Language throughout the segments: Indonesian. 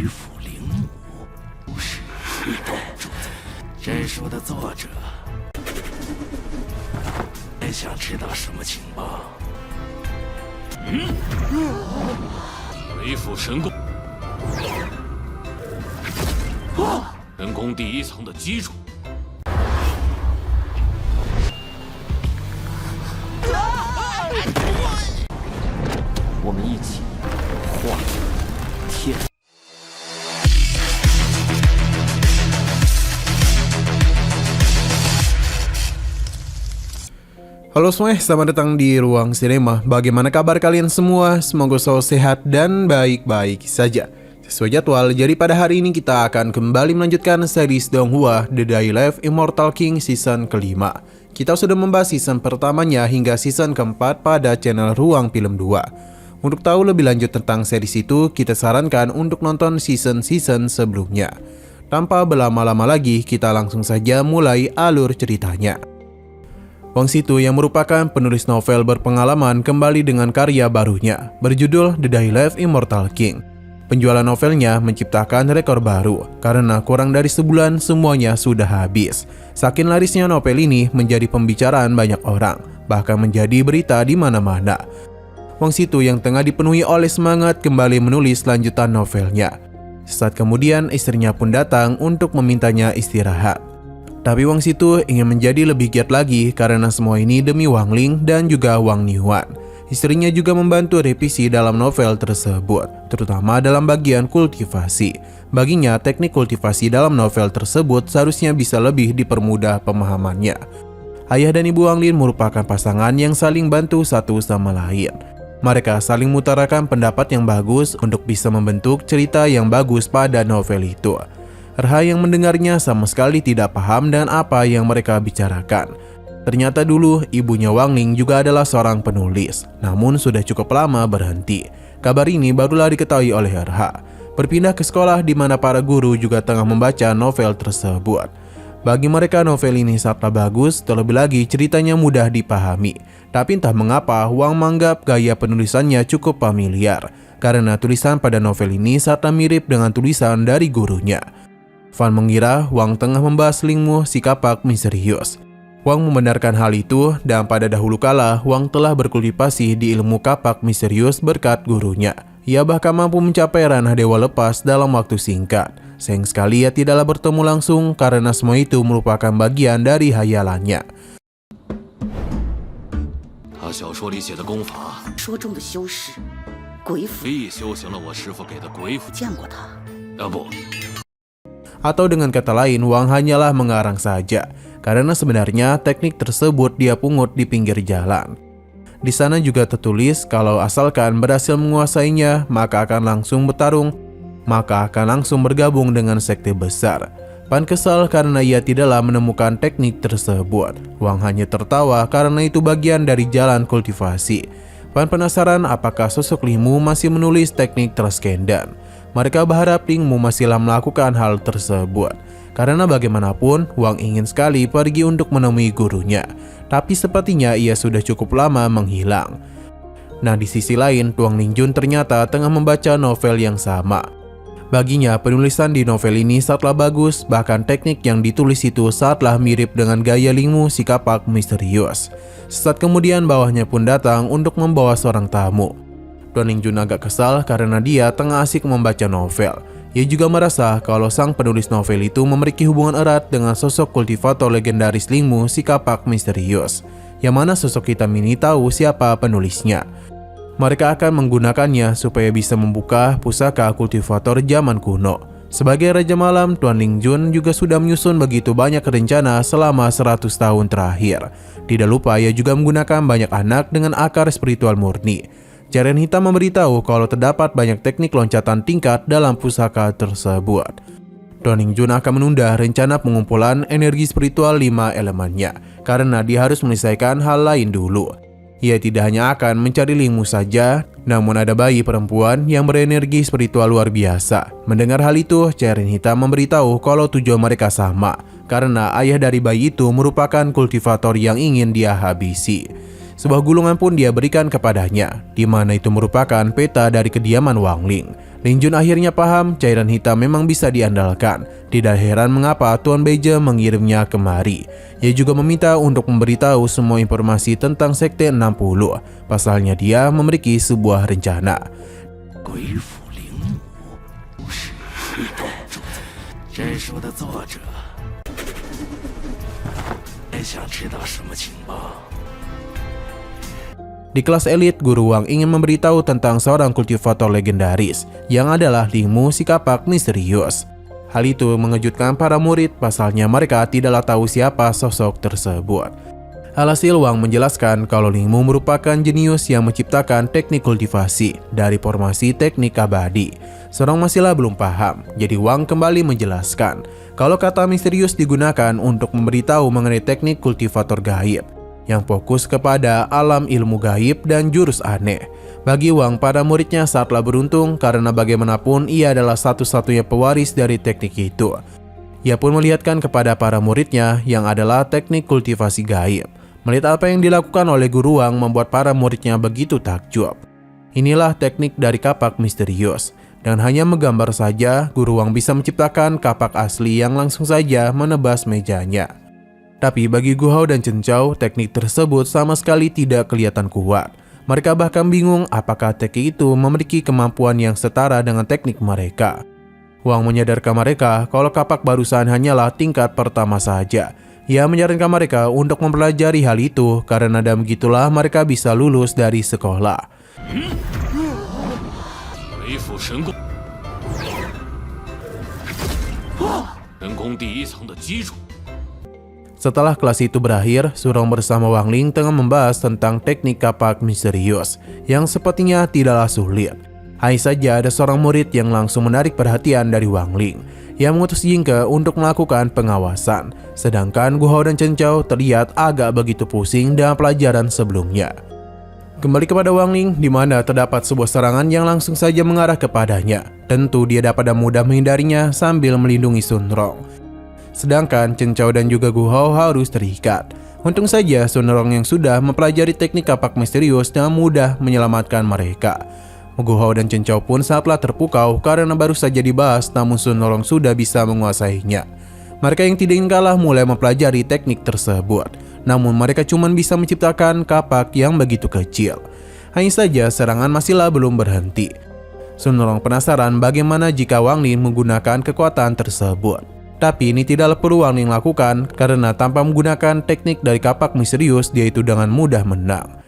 鱼府灵母不是一动主宰。这书的作者，还想知道什么情报？鬼斧神工，神功第一层的基础。我们一起化天。Halo semuanya, selamat datang di Ruang Sinema. Bagaimana kabar kalian semua? Semoga selalu sehat dan baik-baik saja. Sesuai jadwal, jadi pada hari ini kita akan kembali melanjutkan series Donghua The Day Life Immortal King season kelima. Kita sudah membahas season pertamanya hingga season keempat pada channel Ruang Film 2. Untuk tahu lebih lanjut tentang series itu, kita sarankan untuk nonton season-season sebelumnya. Tanpa berlama-lama lagi, kita langsung saja mulai alur ceritanya. Wang Situ yang merupakan penulis novel berpengalaman kembali dengan karya barunya, berjudul The Day Life Immortal King. Penjualan novelnya menciptakan rekor baru, karena kurang dari sebulan semuanya sudah habis. Saking larisnya novel ini menjadi pembicaraan banyak orang, bahkan menjadi berita di mana-mana. Wang Situ yang tengah dipenuhi oleh semangat kembali menulis lanjutan novelnya. Sesaat kemudian istrinya pun datang untuk memintanya istirahat. Tapi Wang Situ ingin menjadi lebih giat lagi karena semua ini demi Wang Ling dan juga Wang Nihuan. Istrinya juga membantu revisi dalam novel tersebut, terutama dalam bagian kultivasi. Baginya, teknik kultivasi dalam novel tersebut seharusnya bisa lebih dipermudah pemahamannya. Ayah dan ibu Wang Ling merupakan pasangan yang saling bantu satu sama lain. Mereka saling mengutarakan pendapat yang bagus untuk bisa membentuk cerita yang bagus pada novel itu. Erha yang mendengarnya sama sekali tidak paham dengan apa yang mereka bicarakan. Ternyata dulu ibunya Wang Ling juga adalah seorang penulis, namun sudah cukup lama berhenti. Kabar ini barulah diketahui oleh Erha. Berpindah ke sekolah di mana para guru juga tengah membaca novel tersebut. Bagi mereka novel ini sangatlah bagus, terlebih lagi ceritanya mudah dipahami. Tapi entah mengapa Wang menganggap gaya penulisannya cukup familiar, karena tulisan pada novel ini sangatlah mirip dengan tulisan dari gurunya. Fan mengira Wang tengah membahas Lingmu si kapak misterius. Wang membenarkan hal itu dan pada dahulu kala Wang telah berkultivasi di ilmu kapak misterius berkat gurunya. Ia bahkan mampu mencapai ranah dewa lepas dalam waktu singkat. Sayang sekali ia tidaklah bertemu langsung karena semua itu merupakan bagian dari hayalannya. 他小说里写的功法，说中的修士，鬼斧必修行了我师父给的鬼斧。见过他。不， Atau dengan kata lain, Wang hanyalah mengarang saja, karena sebenarnya teknik tersebut dia pungut di pinggir jalan. Di sana juga tertulis kalau asalkan berhasil menguasainya, maka akan langsung bertarung, maka akan langsung bergabung dengan sekte besar. Pan kesal karena ia tidaklah menemukan teknik tersebut. Wang hanya tertawa karena itu bagian dari jalan kultivasi. Pan penasaran apakah sosok Lingmu masih menulis teknik Transcendan. Mereka berharap Lingmu masihlah melakukan hal tersebut. Karena bagaimanapun, Wang ingin sekali pergi untuk menemui gurunya. Tapi sepertinya ia sudah cukup lama menghilang. Nah, di sisi lain, Wang Lingjun ternyata tengah membaca novel yang sama. Baginya, penulisan di novel ini sangatlah bagus, bahkan teknik yang ditulis itu sangatlah mirip dengan gaya Lingmu si kapak misterius. Sesaat kemudian bawahnya pun datang untuk membawa seorang tamu. Tuan Lingjun agak kesal karena dia tengah asik membaca novel. Ia juga merasa kalau sang penulis novel itu memiliki hubungan erat dengan sosok kultivator legendaris Lingmu si kapak misterius, yang mana sosok hitam ini tahu siapa penulisnya. Mereka akan menggunakannya supaya bisa membuka pusaka kultivator zaman kuno. Sebagai Raja Malam, Tuan Lingjun juga sudah menyusun begitu banyak rencana selama 100 tahun terakhir. Tidak lupa ia juga menggunakan banyak anak dengan akar spiritual murni. Carian Hitam memberitahu kalau terdapat banyak teknik loncatan tingkat dalam pusaka tersebut. Tuan Lingjun akan menunda rencana pengumpulan energi spiritual 5 elemennya, karena dia harus menyelesaikan hal lain dulu. Ia tidak hanya akan mencari Lingmu saja, namun ada bayi perempuan yang berenergi spiritual luar biasa. Mendengar hal itu, Carian Hitam memberitahu kalau tujuan mereka sama, karena ayah dari bayi itu merupakan kultivator yang ingin dia habisi. Sebuah gulungan pun dia berikan kepadanya, di mana itu merupakan peta dari kediaman Wang Ling. Ling Jun akhirnya paham cairan hitam memang bisa diandalkan. Tidak heran mengapa Tuan Beije mengirimnya kemari. Ia juga meminta untuk memberitahu semua informasi tentang Sekte 60. Pasalnya dia memiliki sebuah rencana. 鬼府陵墓不是一栋住在这书的作者，还想知道什么情报？ Di kelas elit, Guru Wang ingin memberitahu tentang seorang kultivator legendaris yang adalah Ling Mu, si kapak misterius. Hal itu mengejutkan para murid, pasalnya mereka tidaklah tahu siapa sosok tersebut. Alhasil Wang menjelaskan kalau Ling Mu merupakan jenius yang menciptakan teknik kultivasi dari formasi teknik abadi. Seorang masihlah belum paham, jadi Wang kembali menjelaskan kalau kata misterius digunakan untuk memberitahu mengenai teknik kultivator gaib yang fokus kepada alam ilmu gaib dan jurus aneh. Bagi Wang, para muridnya sangatlah beruntung karena bagaimanapun ia adalah satu-satunya pewaris dari teknik itu. Ia pun melihatkan kepada para muridnya yang adalah teknik kultivasi gaib. Melihat apa yang dilakukan oleh Guru Wang membuat para muridnya begitu takjub. Inilah teknik dari kapak misterius. Dan hanya menggambar saja, Guru Wang bisa menciptakan kapak asli yang langsung saja menebas mejanya. Tapi bagi Gu Hao dan Chen Chao, teknik tersebut sama sekali tidak kelihatan kuat. Mereka bahkan bingung apakah teknik itu memiliki kemampuan yang setara dengan teknik mereka. Wang menyadarkan mereka kalau kapak barusan hanyalah tingkat pertama saja. Ia menyarankan mereka untuk mempelajari hal itu karena dengan begitulah mereka bisa lulus dari sekolah. 鬼斧神工，神功第一层的基础。 Setelah kelas itu berakhir, Surong bersama Wang Ling tengah membahas tentang teknik kapak misterius yang sepertinya tidaklah sulit. Hanya saja ada seorang murid yang langsung menarik perhatian dari Wang Ling yang mengutus Yingke untuk melakukan pengawasan. Sedangkan Gu Hao dan Chen Chao terlihat agak begitu pusing dengan pelajaran sebelumnya. Kembali kepada Wang Ling, di mana terdapat sebuah serangan yang langsung saja mengarah kepadanya. Tentu dia dapat mudah menghindarinya sambil melindungi Sun Rong. Sedangkan Chen Chao dan juga Gu Hao harus terikat. Untung saja Sun Rong yang sudah mempelajari teknik kapak misterius dengan mudah menyelamatkan mereka. Gu Hao dan Chen Chao pun sangatlah terpukau karena baru saja dibahas namun Sun Rong sudah bisa menguasainya. Mereka yang tidak ingin kalah mulai mempelajari teknik tersebut. Namun mereka cuma bisa menciptakan kapak yang begitu kecil. Hanya saja serangan masihlah belum berhenti. Sun Rong penasaran bagaimana jika Wang Ling menggunakan kekuatan tersebut. Tapi ini tidaklah perlu Wang Ling lakukan karena tanpa menggunakan teknik dari kapak misterius dia itu dengan mudah menang.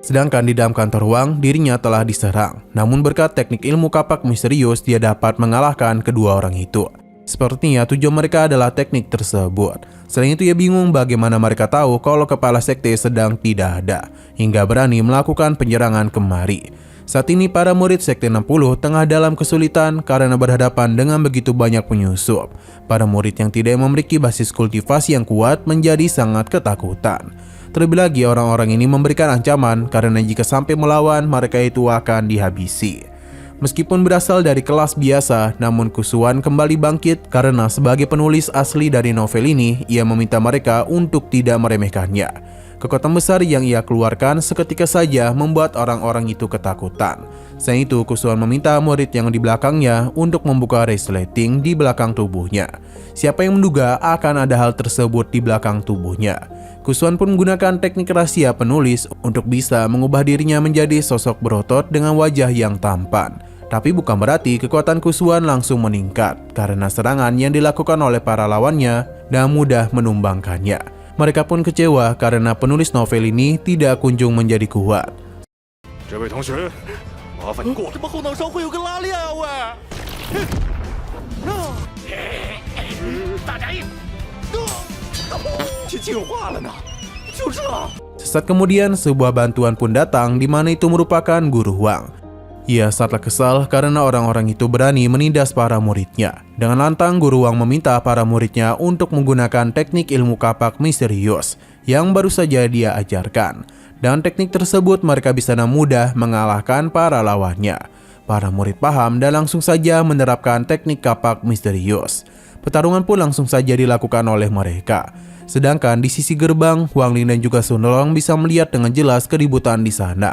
Sedangkan di dalam kantor Wang, dirinya telah diserang. Namun berkat teknik ilmu kapak misterius dia dapat mengalahkan kedua orang itu. Sepertinya tujuan mereka adalah teknik tersebut. Selain itu ia bingung bagaimana mereka tahu kalau kepala sekte sedang tidak ada, hingga berani melakukan penyerangan kemari. Saat ini para murid sekte 60 tengah dalam kesulitan karena berhadapan dengan begitu banyak penyusup. Para murid yang tidak memiliki basis kultivasi yang kuat menjadi sangat ketakutan. Terlebih lagi orang-orang ini memberikan ancaman karena jika sampai melawan mereka itu akan dihabisi. Meskipun berasal dari kelas biasa, namun Kusuan kembali bangkit karena sebagai penulis asli dari novel ini, ia meminta mereka untuk tidak meremehkannya. Kekuatan besar yang ia keluarkan seketika saja membuat orang-orang itu ketakutan. Selain itu, Kusuan meminta murid yang di belakangnya untuk membuka resleting di belakang tubuhnya. Siapa yang menduga akan ada hal tersebut di belakang tubuhnya? Kusuan pun menggunakan teknik rahasia penulis untuk bisa mengubah dirinya menjadi sosok berotot dengan wajah yang tampan. Tapi bukan berarti kekuatan Kusuan langsung meningkat karena serangan yang dilakukan oleh para lawannya dan mudah menumbangkannya. Mereka pun kecewa karena penulis novel ini tidak kunjung menjadi kuat. Sesaat kemudian sebuah bantuan pun datang di mana itu merupakan Guru Wang. Ia sangatlah kesal karena orang-orang itu berani menindas para muridnya. Dengan lantang Guru Wang meminta para muridnya untuk menggunakan teknik ilmu kapak misterius yang baru saja dia ajarkan. Dengan teknik tersebut mereka bisa dengan mudah mengalahkan para lawannya. Para murid paham dan langsung saja menerapkan teknik kapak misterius. Pertarungan pun langsung saja dilakukan oleh mereka. Sedangkan di sisi gerbang, Wang Ling dan juga Sun Rong bisa melihat dengan jelas keributan di sana.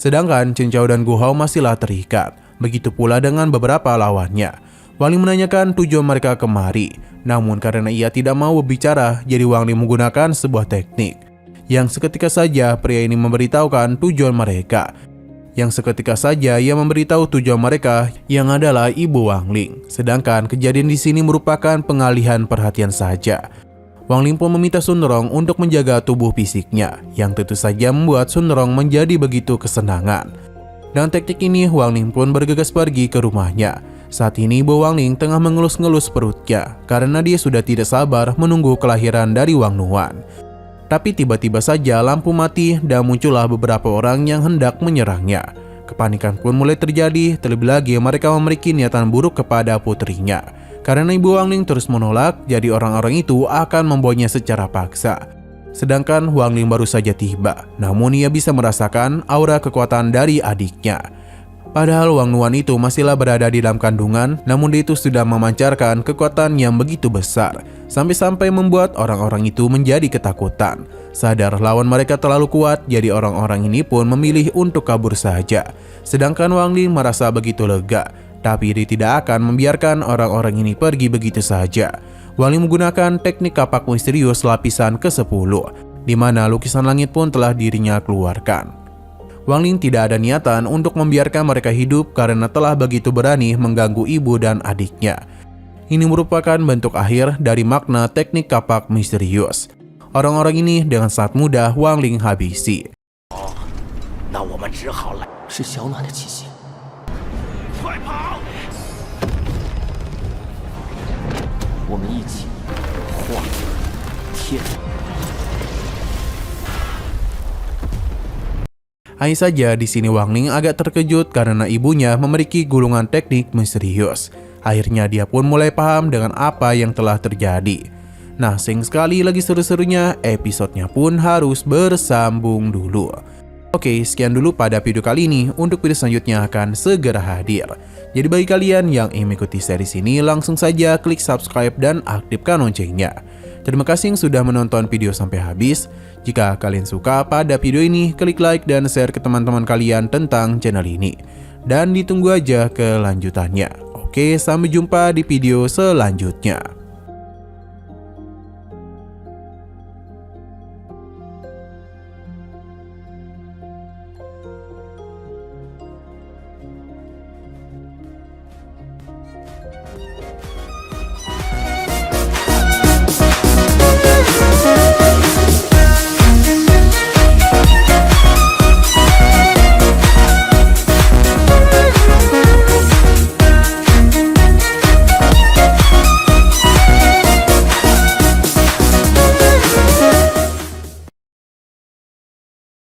Sedangkan Chen Qiao dan Gu Hao masihlah terikat. Begitu pula dengan beberapa lawannya. Wang Ling menanyakan tujuan mereka kemari. Namun karena ia tidak mau berbicara, jadi Wang Ling menggunakan sebuah teknik. Yang seketika saja pria ini memberitahukan tujuan mereka. Yang seketika saja ia memberitahu tujuan mereka yang adalah ibu Wang Ling. Sedangkan kejadian di sini merupakan pengalihan perhatian saja. Wang Ling pun meminta Sun Rong untuk menjaga tubuh fisiknya, yang tentu saja membuat Sun Rong menjadi begitu kesenangan. Dengan teknik ini, Wang Ling pun bergegas pergi ke rumahnya. Saat ini ibu Wang Ling tengah mengelus-ngelus perutnya karena dia sudah tidak sabar menunggu kelahiran dari Wang Nuan. Tapi tiba-tiba saja lampu mati dan muncullah beberapa orang yang hendak menyerangnya. Kepanikan pun mulai terjadi, terlebih lagi mereka memiliki niatan buruk kepada putrinya. Karena ibu Wang Ling terus menolak, jadi orang-orang itu akan membawanya secara paksa. Sedangkan Wang Ling baru saja tiba, namun ia bisa merasakan aura kekuatan dari adiknya. Padahal Wang Nuan itu masihlah berada di dalam kandungan, namun dia itu sudah memancarkan kekuatan yang begitu besar, sampai-sampai membuat orang-orang itu menjadi ketakutan. Sadar lawan mereka terlalu kuat, jadi orang-orang ini pun memilih untuk kabur saja. Sedangkan Wang Ling merasa begitu lega, tapi dia tidak akan membiarkan orang-orang ini pergi begitu saja. Wang Ling menggunakan teknik kapak misterius lapisan ke-10, di mana lukisan langit pun telah dirinya keluarkan. Wang Ling tidak ada niatan untuk membiarkan mereka hidup karena telah begitu berani mengganggu ibu dan adiknya. Ini merupakan bentuk akhir dari makna teknik kapak misterius. Orang-orang ini dengan sangat mudah Wang Ling habisi. 那我们只好来。是小暖的气息。快跑！我们一起化天。 Hanya saja di sini Wang Ling agak terkejut karena ibunya memiliki gulungan teknik misterius. Akhirnya dia pun mulai paham dengan apa yang telah terjadi. Nah, sayang sekali lagi seru-serunya, episodenya pun harus bersambung dulu. Oke, sekian dulu pada video kali ini. Untuk video selanjutnya akan segera hadir. Jadi bagi kalian yang ingin mengikuti series ini, langsung saja klik subscribe dan aktifkan loncengnya. Terima kasih yang sudah menonton video sampai habis. Jika kalian suka pada video ini, klik like dan share ke teman-teman kalian tentang channel ini. Dan ditunggu aja kelanjutannya. Oke, sampai jumpa di video selanjutnya.